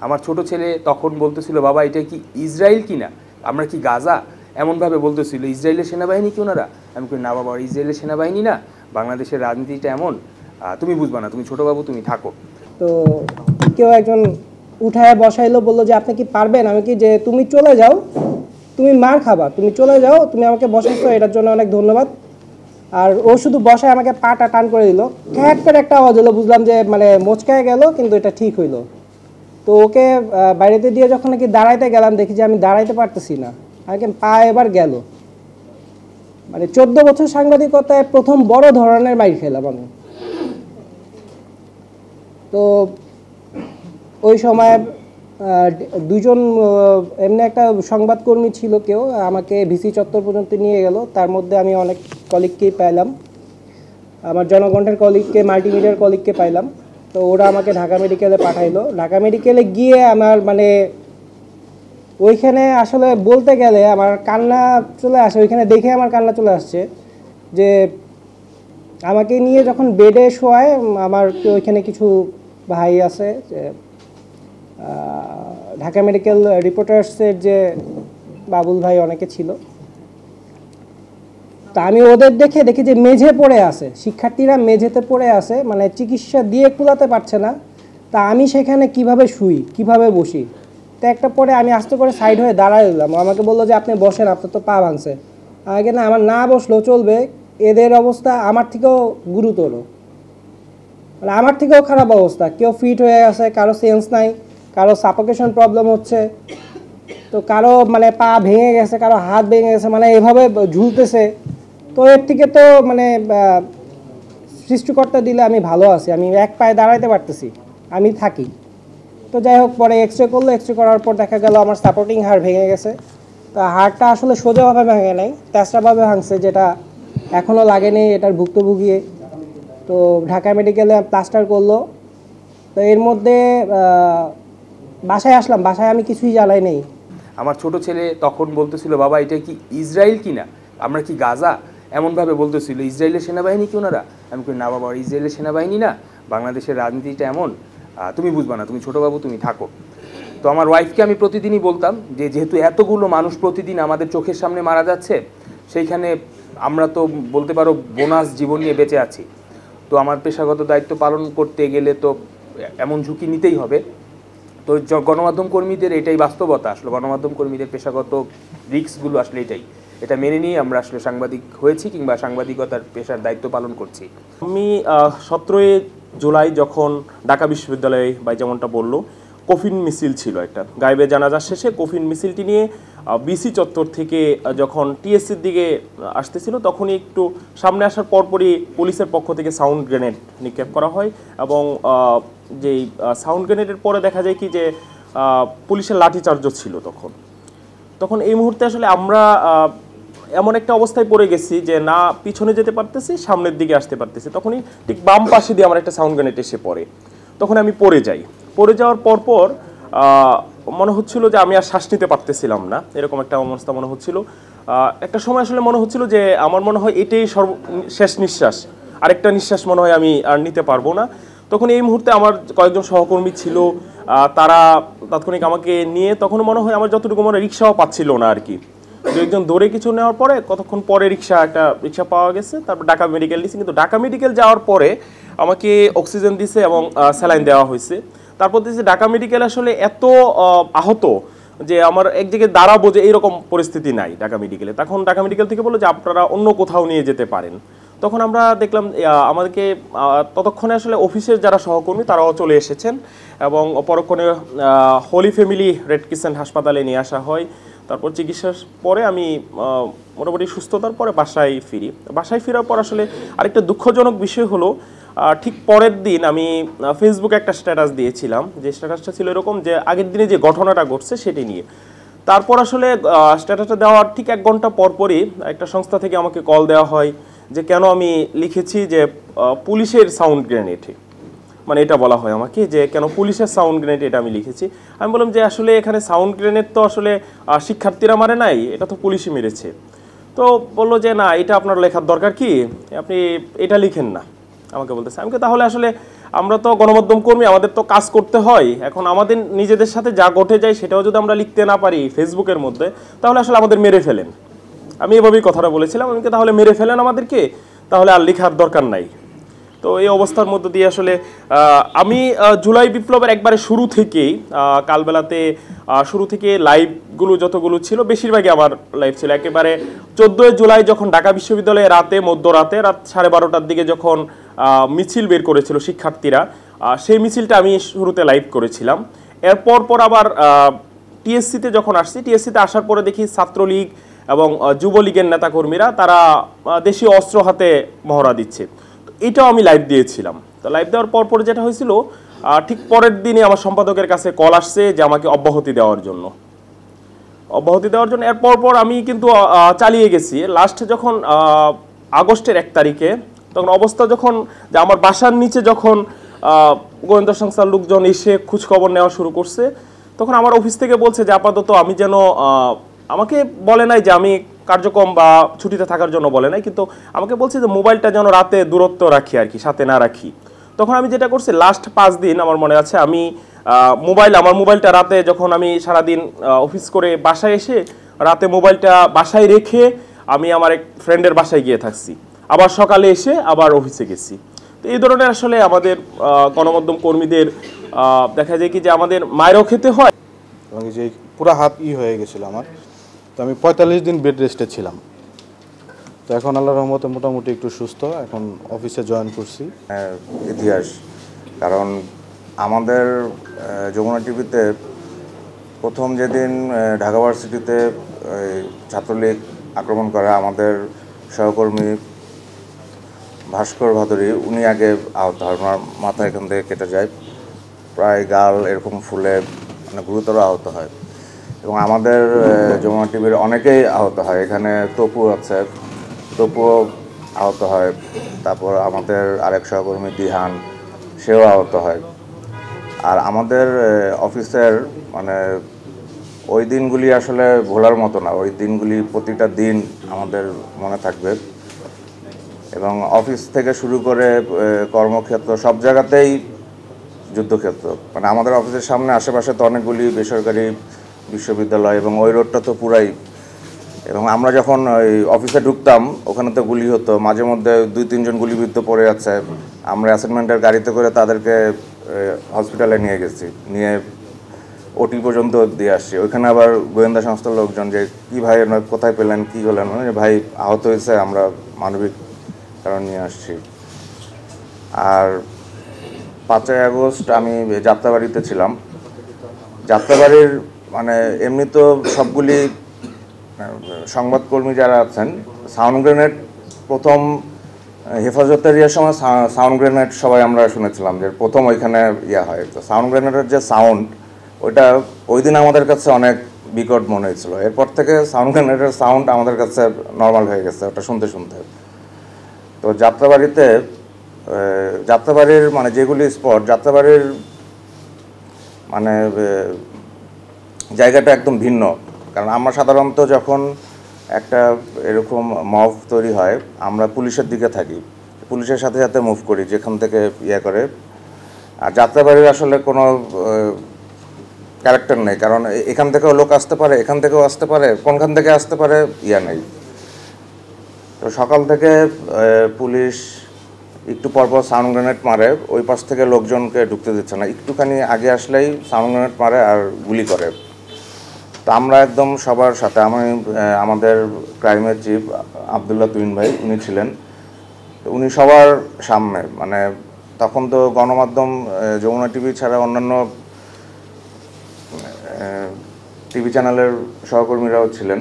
আমার ছোট ছেলে তখন বলতেছিল, বাবা এটা কি ইসরায়েল কি না, আমরা কি গাজা, এমনভাবে বলতেছিল ইসরায়েলের সেনাবাহিনী কি ওনারা। আমি কই না বাবা, ইসরায়েলের সেনাবাহিনী না, বাংলাদেশের রাজনীতিটা এমন, তুমি বুঝবা না, তুমি ছোট বাবু, তুমি থাকো। তো কেউ একজন উঠায় বসাইলো, বললো যে আপনি কি পারবেন। আমি কি যে তুমি চলে যাও, তুমি মার খাবা, তুমি চলে যাও, তুমি আমাকে বসাইছো, এটার জন্য অনেক ধন্যবাদ। আর ও শুধু বসায় আমাকে পাটা টান করে দিল, খ্যাট করে একটা আওয়াজ হলো, বুঝলাম যে মানে মোচকায় গেল, কিন্তু এটা ঠিক হইলো। তো ওকে বাইরেতে দিয়ে যখন নাকি দাঁড়াইতে গেলাম, দেখি যে আমি দাঁড়াইতে পারতেছি না, আমাকে পা এবার গেল। মানে 14 বছর সাংবাদিকতায় প্রথম বড় ধরনের মাইর খেলাম আমি। তো ওই সময় দুজন এমনি একটা সংবাদকর্মী ছিল, কেউ আমাকে ভিসি চত্বর পর্যন্ত নিয়ে গেল। তার মধ্যে আমি অনেক কলিগকেই পাইলাম, আমার জনকণ্ঠের কলিগকে, মাল্টিমিডিয়ার কলিগকে পাইলাম। তো ওরা আমাকে ঢাকা মেডিকেলে পাঠাইলো। ঢাকা মেডিকেলে গিয়ে আমার মানে ওইখানে আসলে বলতে গেলে আমার কান্না চলে আসে। ওইখানে দেখে আমার কান্না চলে আসছে যে আমাকে নিয়ে যখন বেডে শোয়ায়, আমার ওইখানে কিছু ভাই আছে, যে ঢাকা মেডিকেল রিপোর্টার্সের যে বাবুল ভাই অনেকে ছিল। তা আমি ওদের দেখি যে মেঝে পড়ে আছে, শিক্ষার্থীরা মেঝেতে পড়ে আছে, মানে চিকিৎসা দিয়ে কুলাতে পারছে না। তা আমি সেখানে কিভাবে শুই, কিভাবে বসি। তো একটা পরে আমি আস্তে করে সাইড হয়ে দাঁড়ায় দিলাম। আমাকে বললো যে আপনি বসেন, আপনার তো পা ভাঙছে। আমাকে না, আমার না বসলেও চলবে, এদের অবস্থা আমার থেকেও গুরুতর, মানে আমার থেকেও খারাপ অবস্থা। কেউ ফিট হয়ে গেছে, কারো সেন্স নাই, কারো সাফোকেশন প্রবলেম হচ্ছে, তো কারো মানে পা ভেঙে গেছে, কারো হাত ভেঙে গেছে, মানে এভাবে ঝুলতেছে। তো এর থেকে তো মানে সৃষ্টিকর্তা দিলে আমি ভালো আছি, আমি এক পায়ে দাঁড়াইতে পারতেছি, আমি থাকি। তো যাই হোক, পরে এক্স রে করলো, এক্স রে করার পর দেখা গেল আমার সাপোর্টিং হাড় ভেঙে গেছে। তো হাড়টা আসলে সোজাভাবে ভেঙে নাই, তেসরাভাবে ভাঙছে, যেটা এখনও লাগেনি এটার ভুক্তভোগী। তো ঢাকা মেডিকেলে প্লাস্টার করলো। তো এর মধ্যে বাসায় আসলাম, বাসায় আমি কিছুই জ্বালাই নেই। আমার ছোট ছেলে তখন বলতেছিল, বাবা এটা কি ইসরায়েল কি না, আমরা কি গাজা, এমনভাবে বলতেছিল ইসরায়েলের সেনাবাহিনী কি ওনারা। আমি কই না বাবা, ইসরায়েলের সেনাবাহিনী না, বাংলাদেশের রাজনীতিটা এমন, তুমি বুঝবা না, তুমি ছোট বাবু, তুমি থাকো। তো আমার ওয়াইফকে আমি প্রতিদিনই বলতাম যে যেহেতু এতগুলো মানুষ প্রতিদিন আমাদের চোখের সামনে মারা যাচ্ছে, সেইখানে আমরা তো বলতে পারো বোনাস জীবন নিয়ে বেঁচে আছি। তো আমার পেশাগত দায়িত্ব পালন করতে গেলে তো এমন ঝুঁকি নিতেই হবে। তো গণমাধ্যম কর্মীদের এটাই বাস্তবতা, আসলে গণমাধ্যম কর্মীদের পেশাগত রিস্কগুলো আসলে এটাই, এটা মেনে নিয়ে আমরা আসলে সাংবাদিক হয়েছি কিংবা সাংবাদিকতার পেশার দায়িত্ব পালন করছি। আমি 17 জুলাই যখন ঢাকা বিশ্ববিদ্যালয়ে ভাই যেমনটা বললো, কফিন মিছিল ছিল একটা, গায়েবে জানাজা শেষে কফিন মিছিলটি নিয়ে বিসি চত্বর থেকে যখন টিএসসির দিকে আসতেছিল, তখনই একটু সামনে আসার পরপরই পুলিশের পক্ষ থেকে সাউন্ড গ্রেনেড নিক্ষেপ করা হয়। এবং যেই সাউন্ড গ্রেনেডের পরে দেখা যায় কি যে পুলিশের লাঠিচার্জও ছিল। তখন এই মুহূর্তে আসলে আমরা এমন একটা অবস্থায় পড়ে গেছি যে না পিছনে যেতে পারতেছি, সামনের দিকে আসতে পারতেছি। তখনই ঠিক বাম পাশে দিয়ে আমার একটা সাউন্ড গ্রেনেড এসে পড়ে, তখন আমি পড়ে যাই। পড়ে যাওয়ার পরপর মনে হচ্ছিল যে আমি আর শ্বাস নিতে পারতেছিলাম না, এরকম একটা অবস্থা মনে হচ্ছিল। একটা সময় আসলে মনে হচ্ছিল যে আমার মনে হয় এটাই শেষ নিঃশ্বাস, আরেকটা নিঃশ্বাস মনে হয় আমি আর নিতে পারবো না। তখন এই মুহূর্তে আমার কয়েকজন সহকর্মী ছিল, তারা তাৎক্ষণিক আমাকে নিয়ে, তখন মনে হয় আমার যতটুকু মনে রিক্সাও পাচ্ছিল না আর কি। একজন দৌড়ে কিছু নেওয়ার পরে কতক্ষণ পরে একটা রিক্সা পাওয়া গেছে, তারপর ঢাকা মেডিকেল দিয়েছে। কিন্তু ঢাকা মেডিকেল যাওয়ার পরে আমাকে অক্সিজেন দিছে এবং স্যালাইন দেওয়া হয়েছে। তারপর দিয়েছে ঢাকা মেডিকেল আসলে এত আহত যে আমার এক জায়গায় দাঁড়াবো যে এইরকম পরিস্থিতি নাই ঢাকা মেডিকেলে। তখন ঢাকা মেডিকেল থেকে বললো যে আপনারা অন্য কোথাও নিয়ে যেতে পারেন। তখন আমরা দেখলাম আমাদেরকে ততক্ষণে আসলে অফিসের যারা সহকর্মী তারাও চলে এসেছেন এবং পরক্ষণে হোলি ফ্যামিলি রেড ক্রিসেন্ট হাসপাতালে নিয়ে আসা হয়। তারপর চিকিৎসার পরে আমি মোটামুটি সুস্থতার পরে বাসায় ফিরি। বাসায় ফেরার পর আসলে আরেকটা দুঃখজনক বিষয় হলো, ঠিক পরের দিন আমি ফেসবুকে একটা স্ট্যাটাস দিয়েছিলাম, যে স্ট্যাটাসটা ছিল এরকম যে আগের দিনে যে ঘটনাটা ঘটছে সেটি নিয়ে। তারপর আসলে স্ট্যাটাসটা দেওয়ার ঠিক 1 ঘন্টা পরপরই একটা সংস্থা থেকে আমাকে কল দেওয়া হয় যে কেন আমি লিখেছি যে পুলিশের সাউন্ড গ্রেনেড, মানে এটা বলা হয় আমাকে যে কেন পুলিশের সাউন্ড গ্রেনেড, এটা আমি লিখেছি। আমি বললাম যে আসলে এখানে সাউন্ড গ্রেনেড তো আসলে শিক্ষার্থীরা মারে নাই, এটা তো পুলিশই মেরেছে। তো বললো যে না, এটা আপনার লেখার দরকার কি, আপনি এটা লিখেন না, আমাকে বলতেছে। আমি তাহলে আসলে আমরা তো গণমাধ্যম কর্মী, আমাদের তো কাজ করতে হয়। এখন আমাদের নিজেদের সাথে যা ঘটে যায় সেটাও যদি আমরা লিখতে না পারি ফেসবুকের মধ্যে, তাহলে আসলে আমাদের মেরে ফেলেন। আমি এভাবেই কথাটা বলেছিলাম, আমাকে তাহলে মেরে ফেলেন আমাদেরকে, তাহলে আর লেখার দরকার নাই। তো এই অবস্থার মধ্য দিয়ে আসলে আমি জুলাই বিপ্লবের একবারে শুরু থেকেই কালবেলাতে শুরু থেকে লাইভগুলো যতগুলো ছিল বেশিরভাগই আমার লাইভ ছিল। একেবারে 14 জুলাই যখন ঢাকা বিশ্ববিদ্যালয়ে রাতে মধ্যরাতে রাত 12:30টার দিকে যখন মিছিল বের করেছিল শিক্ষার্থীরা, সেই মিছিলটা আমি শুরুতে লাইভ করেছিলাম। এরপর পর আবার টিএসসিতে যখন আসছি, টিএসসিতে আসার পরে দেখি ছাত্রলীগ এবং যুবলীগের নেতাকর্মীরা তারা দেশীয় অস্ত্র হাতে মহড়া দিচ্ছে। এটাও আমি লাইভ দিয়েছিলাম। তো লাইভ দেওয়ার পর যেটা হয়েছিল, ঠিক পরের দিনই আমার সম্পাদকের কাছে কল আসছে যে আমাকে অব্যাহতি দেওয়ার জন্য। এরপর আমি কিন্তু চালিয়ে গেছি। লাস্ট যখন আগস্টের 1 তারিখে, তখন অবস্থা যখন যে আমার বাসার নিচে যখন গোয়েন্দা সংস্থার লোকজন এসে খোঁজখবর নেওয়া শুরু করছে, তখন আমার অফিস থেকে বলছে যে আপাতত আমি যেন, আমাকে বলে নাই যে আমি কার্যক্রম বা ছুটিতে থাকার জন্য বলে নাই, কিন্তু আমাকে বলছে যে মোবাইলটা যেন রাতে দূরত্ব রাখি আর কি, সাথে না রাখি। তখন আমি যেটা করছি, লাস্ট 5 দিন আমার মনে আছে, আমি আমার মোবাইলটা রাতে যখন আমি সারাদিন অফিস করে বাসায় এসে রাতে মোবাইলটা বাসায় রেখে আমি আমার এক ফ্রেন্ডের বাসায় গিয়ে থাকছি, আবার সকালে এসে আবার অফিসে গেছি। তো এই ধরনের আসলে আমাদের গণমাধ্যম কর্মীদের দেখা যায় কি যে আমাদের মায়েরও খেতে হয়। এবং যে পুরো হাত হয়ে গেছিলো আমার। তো আমি 45 দিন বেড রেস্টে ছিলাম। তো এখন আল্লাহর রহমতে মোটামুটি একটু সুস্থ, এখন অফিসে জয়েন করছি। ইতিহাস, কারণ আমাদের যমুনা টিভিতে প্রথম যেদিন ঢাকা ভার্সিটিতে ছাত্রলীগ আক্রমণ করে, আমাদের সহকর্মী ভাস্কর ভাদুরী উনি আগে আহত হয়, ওনার মাথা এখান থেকে কেটে যায়, প্রায় গাল এরকম ফুলে মানে গুরুতর আহত হয়। এবং আমাদের যমুনা টিভির অনেকেই আহত হয়, এখানে তপু আছে, তপুও আহত হয়, তারপর আমাদের আরেক সহকর্মী দিহান, সেও আহত হয়। আর আমাদের অফিসের মানে ওই দিনগুলি আসলে ভোলার মতো না, ওই দিনগুলি প্রতিটা দিন আমাদের মনে থাকবে। এবং অফিস থেকে শুরু করে কর্মক্ষেত্র সব জায়গাতেই যুদ্ধক্ষেত্র। মানে আমাদের অফিসের সামনে আশেপাশে তো অনেকগুলি বেসরকারি বিশ্ববিদ্যালয় এবং ওই রোডটা তো পুরাই। এবং আমরা যখন ওই অফিসে ঢুকতাম ওখানে তো গুলি হতো, মাঝে মধ্যে 2-3 জন গুলিবিদ্ধ পড়ে আছে। আমরা অ্যাসাইনমেন্টের গাড়িতে করে তাদেরকে হসপিটালে নিয়ে গেছি, নিয়ে ওটি পর্যন্ত দিয়ে আসছি। ওইখানে আবার গোয়েন্দা সংস্থার লোকজন যে কী ভাই কোথায় পেলেন, কী হলেন, মানে ভাই আহত হয়েছে, আমরা মানবিক কারণ নিয়ে আসছি। আর 5ই আগস্ট আমি যাত্রাবাড়িতে ছিলাম। যাত্রাবাড়ির মানে এমনি তো সবগুলি সংবাদকর্মী যারা আছেন, সাউন্ড গ্রেনেড প্রথম হেফাজতের সময় সাউন্ড গ্রেনেড সবাই আমরা শুনেছিলাম যে প্রথম ওইখানে হয়। তো সাউন্ড গ্রেনেডের যে সাউন্ড, ওইটা ওই দিন আমাদের কাছে অনেক বিকট মনে হয়েছিল। এরপর থেকে সাউন্ড গ্রেনেডের সাউন্ড আমাদের কাছে নর্মাল হয়ে গেছে ওটা শুনতে শুনতে। তো যাত্রাবাড়ির মানে যেগুলি স্পট, যাত্রাবাড়ির মানে জায়গাটা একদম ভিন্ন। কারণ আমরা সাধারণত যখন একটা এরকম মব তৈরি হয়, আমরা পুলিশের দিকে থাকি, পুলিশের সাথে সাথে মুভ করি যেখান থেকে করে। আর যাত্রাবাড়ির আসলে কোনো ক্যারেক্টার নেই, কারণ এখান থেকেও লোক আসতে পারে, এখান থেকেও আসতে পারে, কোনখান থেকে আসতে পারে নেই। তো সকাল থেকে পুলিশ একটু পরপর সাউন্ড গ্রেনেড মারে, ওই পাশ থেকে লোকজনকে ঢুকতে দিচ্ছে না, একটুখানি আগে আসলেই সাউন্ড গ্রেনেড মারে আর গুলি করে। তো আমরা একদম সবার সাথে, আমাদের ক্রাইমের চিফ আবদুল্লাহ তুহিন ভাই উনি ছিলেন, উনি সবার সামনে, মানে তখন তো গণমাধ্যম যমুনা টিভি ছাড়া অন্যান্য টিভি চ্যানেলের সহকর্মীরাও ছিলেন।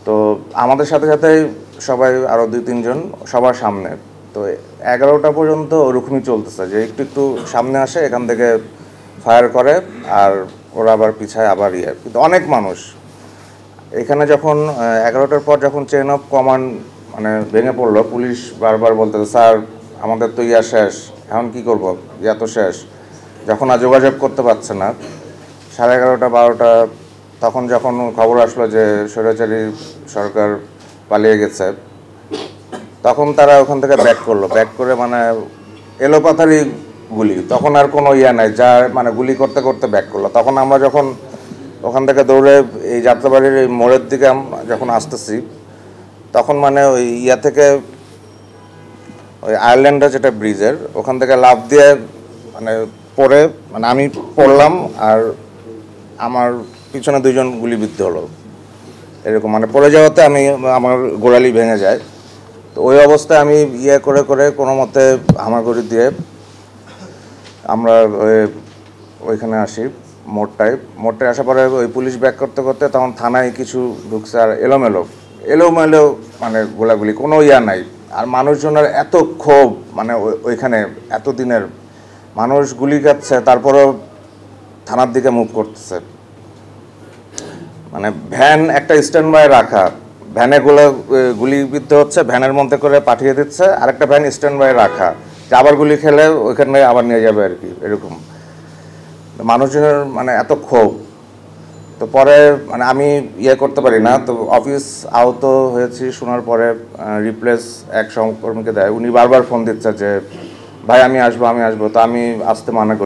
তো আমাদের সাথে সাথে সবাই আরও 2-3 জন সবার সামনে। তো 11টা পর্যন্ত ওরকমই চলতেছে যে একটু একটু সামনে আসে, এখান থেকে ফায়ার করে আর ওরা আবার পিছায় আবার কিন্তু অনেক মানুষ এখানে। যখন 11টার পর যখন চেইন অফ কমান্ড মানে ভেঙে পড়লো, পুলিশ বারবার বলতে স্যার আমাদের তো শেষ, এখন কী করবো, তো শেষ। যখন আর যোগাযোগ করতে পারছে না, 11:30 12টা, তখন যখন খবর আসলো যে স্বৈরাচারী সরকার পালিয়ে গেছে, তখন তারা ওখান থেকে ব্যাক করে মানে এলোপাথারি গুলি, তখন আর কোনো ইয়া নাই, যা মানে গুলি করতে করতে ব্যাক করলো। তখন আমরা যখন ওখান থেকে দৌড়ে এই যাত্রাবাড়ির এই মোড়ের দিকে যখন আসতেছি, তখন মানে ওই ইয়া থেকে ওই আয়ারল্যান্ডের যেটা ব্রিজের ওখান থেকে লাফ দিয়ে মানে পড়ে, মানে আমি পড়লাম আর আমার পিছনে দুইজন গুলিবিদ্ধ হলো। এরকম মানে পড়ে যাওয়াতে আমার গোড়ালি ভেঙে যায়। তো ওই অবস্থায় আমি ইয়ে করে করে কোনো মতে হামাগুড়ি দিয়ে আমরা ওইখানে আসি মোড়টায় আসার পরে ওই পুলিশ ব্যাক করতে করতে তখন থানায় কিছু ঢুকছে, আর এলোমেলো মানে গোলাগুলি, কোনো ইয়া নাই। আর মানুষজনের এত ক্ষোভ, মানে ওইখানে এতদিনের মানুষ গুলি খাচ্ছে, তারপরেও থানার দিকে মুভ করতেছে। মানে ভ্যান একটা স্ট্যান্ড বাই রাখা, ভ্যানে গুলিবিদ্ধ হচ্ছে, ভ্যানের মধ্যে করে পাঠিয়ে দিচ্ছে, আরেকটা ভ্যান স্ট্যান্ড বাই রাখা, যে আবার গুলি খেলে ওইখানে আবার নিয়ে যাবে আর কি, এরকম মানুষজনের মানে এত ক্ষোভ। তো পরে মানে আমি ইয়ে করতে পারি না, তো অফিস আহত হয়েছি শোনার পরে রিপ্লেস এক সহকর্মীকে দেয়, উনি বারবার ফোন দিচ্ছে যে ভাই আমি আসবো। তো আমি আসতে মানা করি।